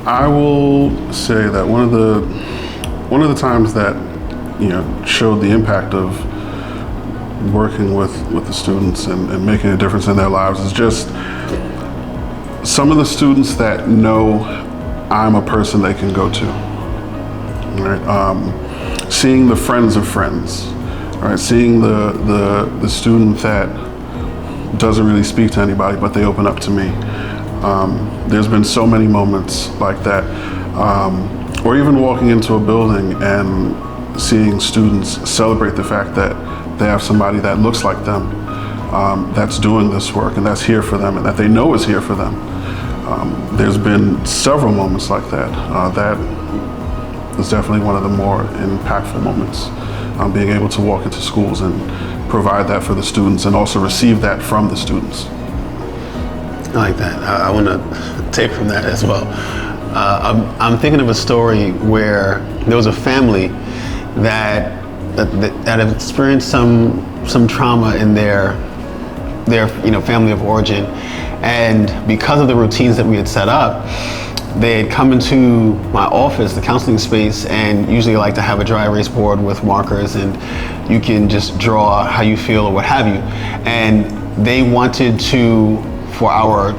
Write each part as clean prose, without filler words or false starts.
I will say that one of the times that showed the impact of working with the students and making a difference in their lives is just some of the students that know I'm a person they can go to. Right? Seeing the friends of friends. Right? Seeing the student that doesn't really speak to anybody, but they open up to me. There's been so many moments like that. Or even walking into a building and seeing students celebrate the fact that they have somebody that looks like them, that's doing this work and that's here for them and that they know is here for them. There's been several moments like that. That is definitely one of the more impactful moments. Being able to walk into schools and provide that for the students and also receive that from the students. I like that. I want to take from that as well. I'm thinking of a story where there was a family that have experienced some trauma in their family of origin, and because of the routines that we had set up, they had come into my office, the counseling space, and usually I like to have a dry erase board with markers, and you can just draw how you feel or what have you. And they wanted to, for our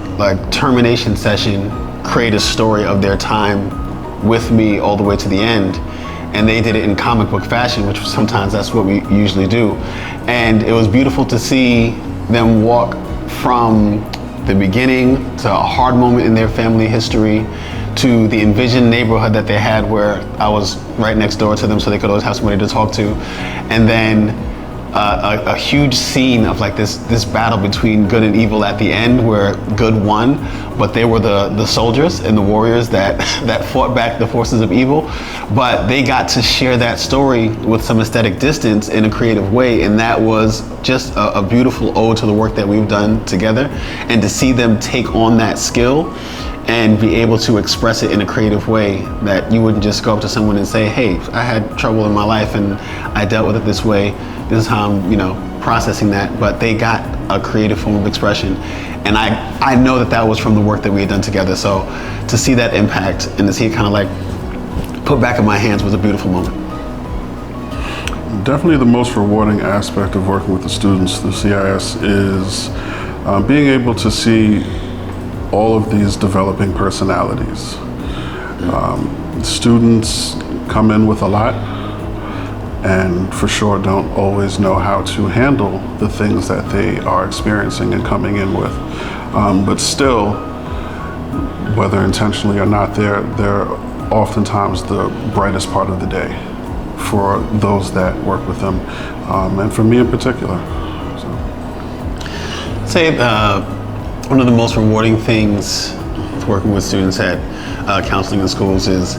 termination session, create a story of their time with me all the way to the end. And they did it in comic book fashion, which sometimes that's what we usually do. And it was beautiful to see them walk from the beginning to a hard moment in their family history to the envisioned neighborhood that they had where I was right next door to them so they could always have somebody to talk to. And then a huge scene of this battle between good and evil at the end where good won, but they were the soldiers and the warriors that fought back the forces of evil. But they got to share that story with some aesthetic distance in a creative way, and that was just a beautiful ode to the work that we've done together. And to see them take on that skill and be able to express it in a creative way, that you wouldn't just go up to someone and say, hey, I had trouble in my life and I dealt with it this way. This is how I'm, processing that. But they got a creative form of expression. And I know that was from the work that we had done together. So to see that impact and to see it kind of put back in my hands was a beautiful moment. Definitely the most rewarding aspect of working with the students through CIS is being able to see all of these developing personalities. Students come in with a lot and for sure don't always know how to handle the things that they are experiencing and coming in with. But still, whether intentionally or not, they're oftentimes the brightest part of the day for those that work with them, and for me in particular. So. Say one of the most rewarding things with working with students at counseling in schools is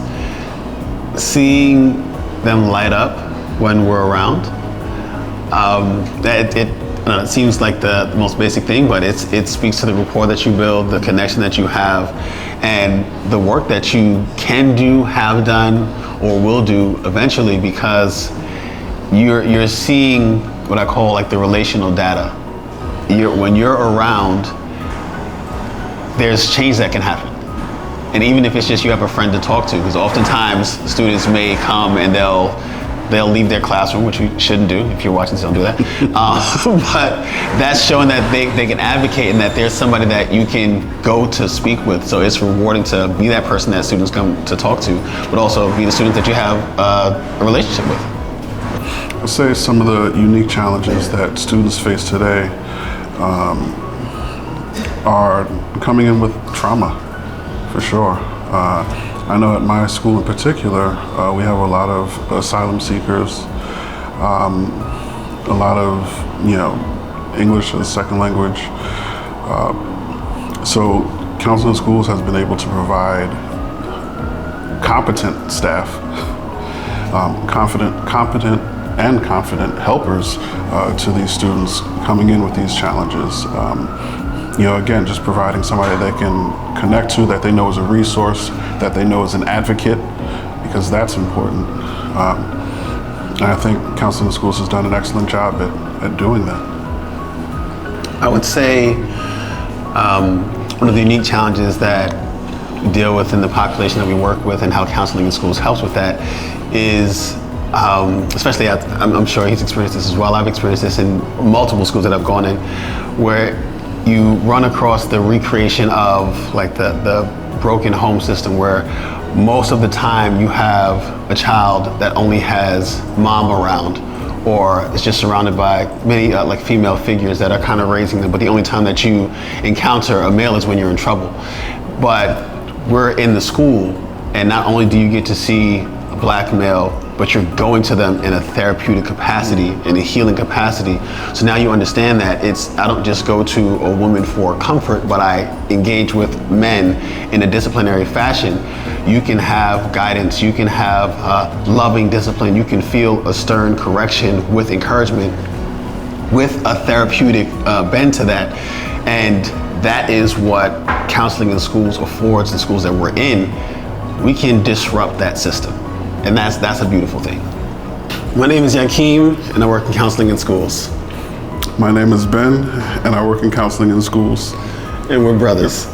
seeing them light up when we're around. It seems like the most basic thing, but it speaks to the rapport that you build, the connection that you have, and the work that you can do, have done, or will do eventually, because you're seeing what I call the relational data. When you're around, there's change that can happen. And even if it's just you have a friend to talk to, because oftentimes students may come and they'll leave their classroom, which we shouldn't do. If you're watching this, don't do that. But that's showing that they can advocate and that there's somebody that you can go to speak with. So it's rewarding to be that person that students come to talk to, but also be the student that you have a relationship with. I'll say some of the unique challenges that students face today are coming in with trauma, for sure. I know at my school in particular, we have a lot of asylum seekers, a lot of, English as a second language. So Counseling Schools has been able to provide competent staff, competent and confident helpers to these students coming in with these challenges. Again, just providing somebody they can connect to, that they know is a resource, that they know is an advocate, because that's important. And I think Counseling in Schools has done an excellent job at doing that. I would say one of the unique challenges that deal with in the population that we work with and how counseling in schools helps with that is, especially I'm sure he's experienced this as well. I've experienced this in multiple schools that I've gone in, where you run across the recreation of like the broken home system, where most of the time you have a child that only has mom around, or is just surrounded by many like female figures that are kind of raising them, but the only time that you encounter a male is when you're in trouble. But we're in the school, and not only do you get to see a black male, but you're going to them in a therapeutic capacity, in a healing capacity. So now you understand that I don't just go to a woman for comfort, but I engage with men in a disciplinary fashion. You can have guidance, you can have loving discipline, you can feel a stern correction with encouragement, with a therapeutic bend to that. And that is what counseling in schools affords the schools that we're in. We can disrupt that system. And that's a beautiful thing. My name is Yakim, and I work in counseling in schools. My name is Ben, and I work in counseling in schools. And we're brothers.